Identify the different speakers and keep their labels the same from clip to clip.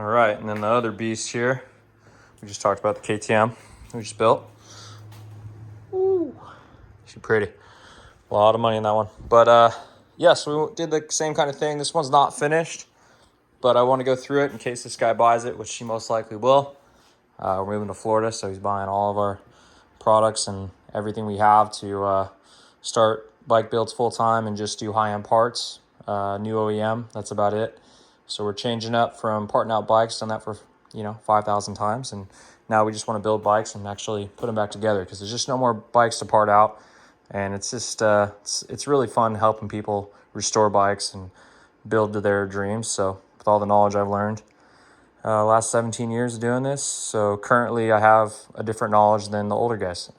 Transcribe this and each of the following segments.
Speaker 1: All right, and then the other beast here, we just talked about the KTM we just built. Ooh, she's pretty. A lot of money in that one. But yes, we did the same kind of thing. This one's not finished, but I want to go through it in case this guy buys it, which he most likely will. We're moving to Florida, so he's buying all of our products and everything we have to start bike builds full time and just do high-end parts. New OEM, that's about it. So we're changing up from parting out bikes, done that for 5,000 times, and now we just want to build bikes and actually put them back together because there's just no more bikes to part out, and it's just it's really fun helping people restore bikes and build to their dreams. So with all the knowledge I've learned last 17 years of doing this, so currently I have a different knowledge than the older guys.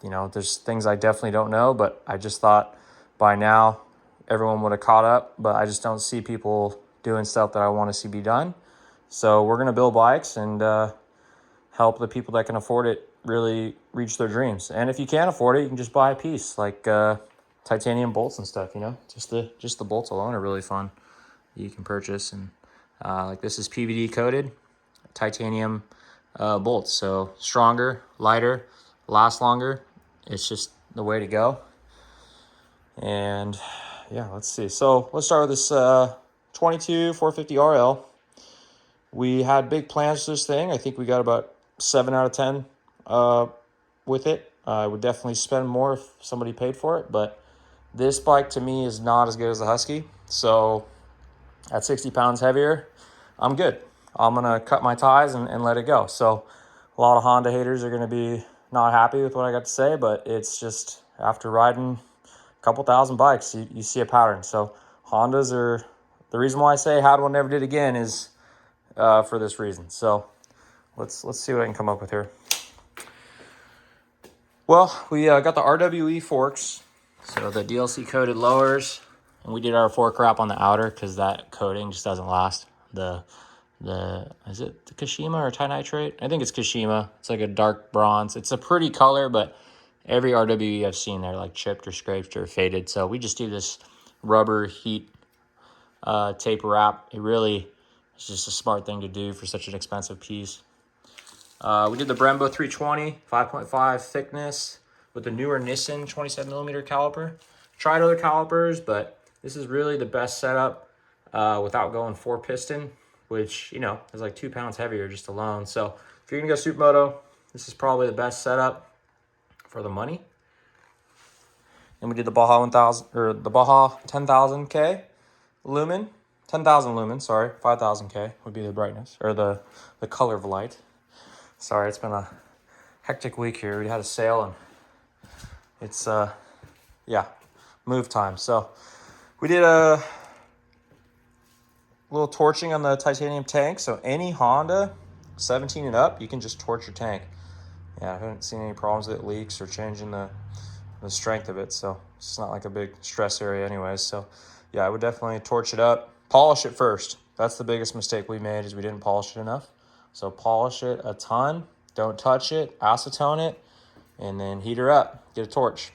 Speaker 1: There's things I definitely don't know, but I just thought by now everyone would have caught up, but I just don't see people doing stuff that I want to see be done. So we're going to build bikes and help the people that can afford it really reach their dreams. And if you can't afford it, you can just buy a piece, like titanium bolts and stuff, Just the bolts alone are really fun. You can purchase, and like this is PVD coated titanium bolts, so stronger, lighter, last longer. It's just the way to go. And yeah, let's see. So let's start with this 22 450 RL. We had big plans for this thing. I think we got about 7 out of 10 with it. I would definitely spend more if somebody paid for it, but this bike to me is not as good as the Husky. So at 60 pounds heavier, I'm good. I'm going to cut my ties and let it go. So a lot of Honda haters are going to be not happy with what I got to say, but it's just after riding a couple thousand bikes, you see a pattern. So Hondas are, the reason why I say had one, never did again is for this reason. So let's see what I can come up with here. Well, we got the RWE forks, so the DLC coated lowers, and we did our fork wrap on the outer because that coating just doesn't last. Is it the Kashima or Tinitrate? I think it's Kashima. It's like a dark bronze. It's a pretty color, but every RWE I've seen, they're like chipped or scraped or faded. So we just do this rubber heat tape wrap. It really is just a smart thing to do for such an expensive piece. We did the Brembo 320, 5.5 thickness with the newer Nissan 27mm caliper. Tried other calipers, but this is really the best setup without going 4-piston, which, is like 2 pounds heavier just alone. So if you're going to go supermoto, this is probably the best setup for the money. And we did the Baja 1000 or the Baja 10,000K lumen, 10,000 lumen. Sorry, 5,000K would be the brightness or the color of light. Sorry, it's been a hectic week here. We had a sale and it's move time. So we did a little torching on the titanium tank. So any Honda 17 and up, you can just torch your tank. Yeah, I haven't seen any problems with it leaks or changing the strength of it. So it's not like a big stress area anyways. So yeah, I would definitely torch it up. Polish it first. That's the biggest mistake we made, is we didn't polish it enough. So polish it a ton. Don't touch it. Acetone it. And then heat her up. Get a torch.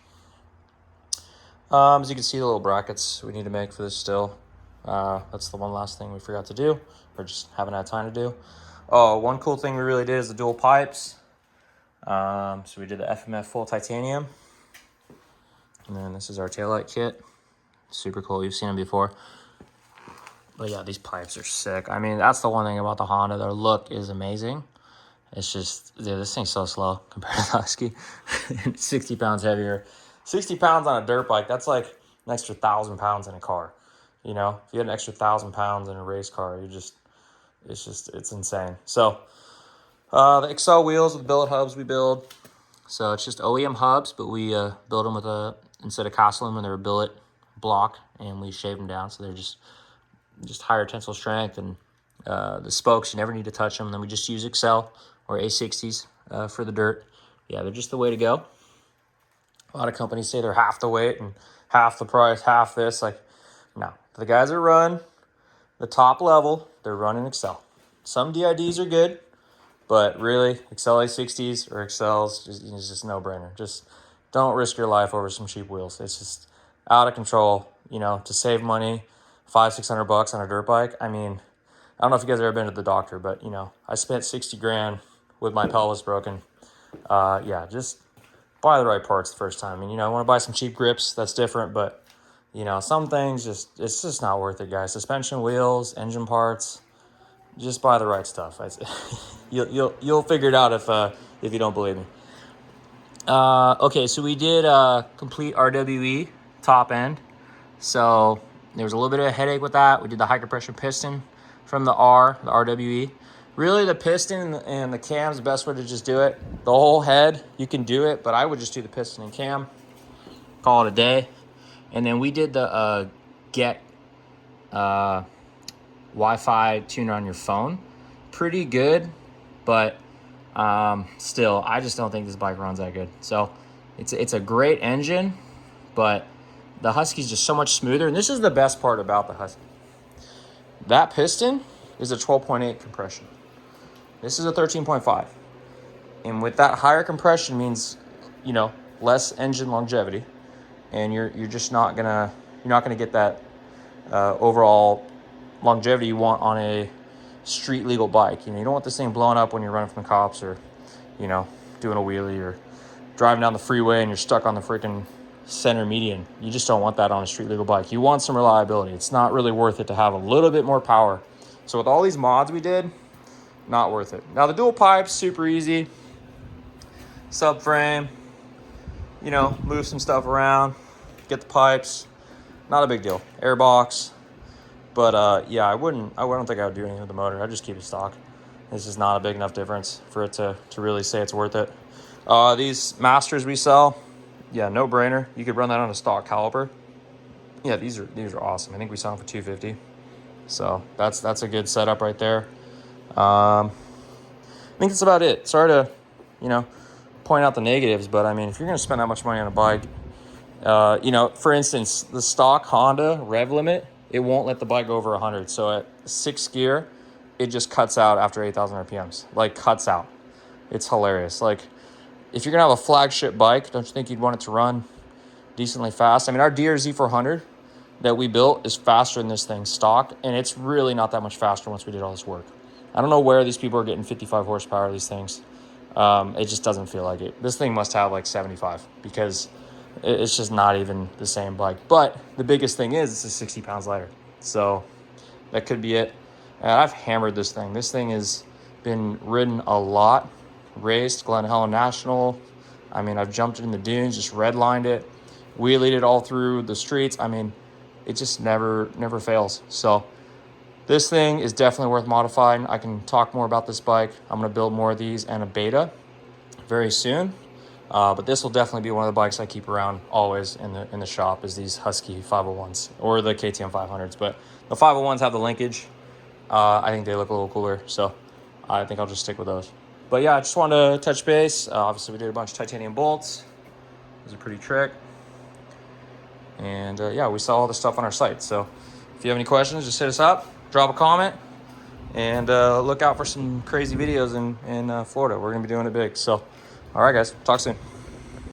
Speaker 1: As you can see, the little brackets we need to make for this still. That's the one last thing we forgot to do, or just haven't had time to do. Oh, one cool thing we really did is the dual pipes. So we did the FMF full titanium. And then this is our taillight kit. Super cool. You've seen them before. But yeah, these pipes are sick. I mean, that's the one thing about the Honda. Their look is amazing. It's just, dude, this thing's so slow compared to the Husky. 60 pounds heavier. 60 pounds on a dirt bike, that's like an extra 1,000 pounds in a car. If you had an extra 1,000 pounds in a race car, it's insane. So the Excel wheels with billet hubs we build. So it's just OEM hubs, but we build them with instead of cast aluminum, they're a billet block, and we shave them down. So they're just higher tensile strength, and the spokes, you never need to touch them. And then we just use Excel or A60s for the dirt. Yeah, they're just the way to go. A lot of companies say they're half the weight and half the price, half this. Like, no. The guys that run the top level, they're running Excel. Some DIDs are good, but really, Excel A60s or Excels is just no-brainer. Just don't risk your life over some cheap wheels. It's just out of control. To save money, $500-600 on a dirt bike. I mean, I don't know if you guys have ever been to the doctor, but you know, I spent 60 grand with my pelvis broken. Yeah, just buy the right parts the first time. And you know, I want to buy some cheap grips. That's different, but you know, some things it's just not worth it, guys. Suspension, wheels, engine parts. Just buy the right stuff. You'll figure it out if you don't believe me. Okay, so we did complete RWE top end. So there was a little bit of a headache with that. We did the high compression piston from the RWE. Really, the piston and the cam's the best way to just do it. The whole head, you can do it, but I would just do the piston and cam, call it a day. And then we did the get Wi-Fi tuner on your phone. Pretty good, but still, I just don't think this bike runs that good. So it's a great engine, but the Husky's just so much smoother. And this is the best part about the Husky. That piston is a 12.8 compression. This is a 13.5. And with that higher compression means, you know, less engine longevity. And you're just not gonna get that overall longevity you want on a street legal bike. You know, you don't want this thing blowing up when you're running from the cops, or, you know, doing a wheelie, or driving down the freeway and you're stuck on the freaking center median. You just don't want that on a street legal bike. You want some reliability. It's not really worth it to have a little bit more power. So with all these mods we did, not worth it. Now the dual pipes, super easy. Subframe, you know, move some stuff around, get the pipes, not a big deal. Airbox, but yeah, I don't think I would do anything with the motor. I'd just keep it stock. This is not a big enough difference for it to really say it's worth it. These Masters we sell, yeah, no brainer. You could run that on a stock caliper. Yeah, these are awesome. I think we sell them for $250. So that's a good setup right there. I think that's about it. Sorry to, you know, point out the negatives, but I mean, if you're going to spend that much money on a bike, you know, for instance, the stock Honda rev limit, it won't let the bike go over 100. So at 6th gear, it just cuts out after 8,000 RPMs. Like, cuts out. It's hilarious. Like, if you're going to have a flagship bike, don't you think you'd want it to run decently fast? I mean, our Deere Z400 that we built is faster than this thing stock, and it's really not that much faster once we did all this work. I don't know where these people are getting 55 horsepower of these things. It just doesn't feel like it. This thing must have like 75, because it's just not even the same bike. But the biggest thing is it's 60 pounds lighter. So that could be it. And I've hammered this thing. This thing has been ridden a lot. Raced Glen Helen National. I mean, I've jumped it in the dunes, just redlined it, wheelied it all through the streets. I mean, it just never fails. So this thing is definitely worth modifying. I can talk more about this bike. I'm going to build more of these and a beta very soon. But this will definitely be one of the bikes I keep around always in the shop, is these Husky 501s or the KTM 500s. But the 501s have the linkage. I think they look a little cooler, so I think I'll just stick with those. But yeah, I just wanted to touch base. Obviously, we did a bunch of titanium bolts. It was a pretty trick. And yeah, we sell all the stuff on our site. So if you have any questions, just hit us up, drop a comment, and look out for some crazy videos in Florida. We're going to be doing it big. So, all right, guys, talk soon.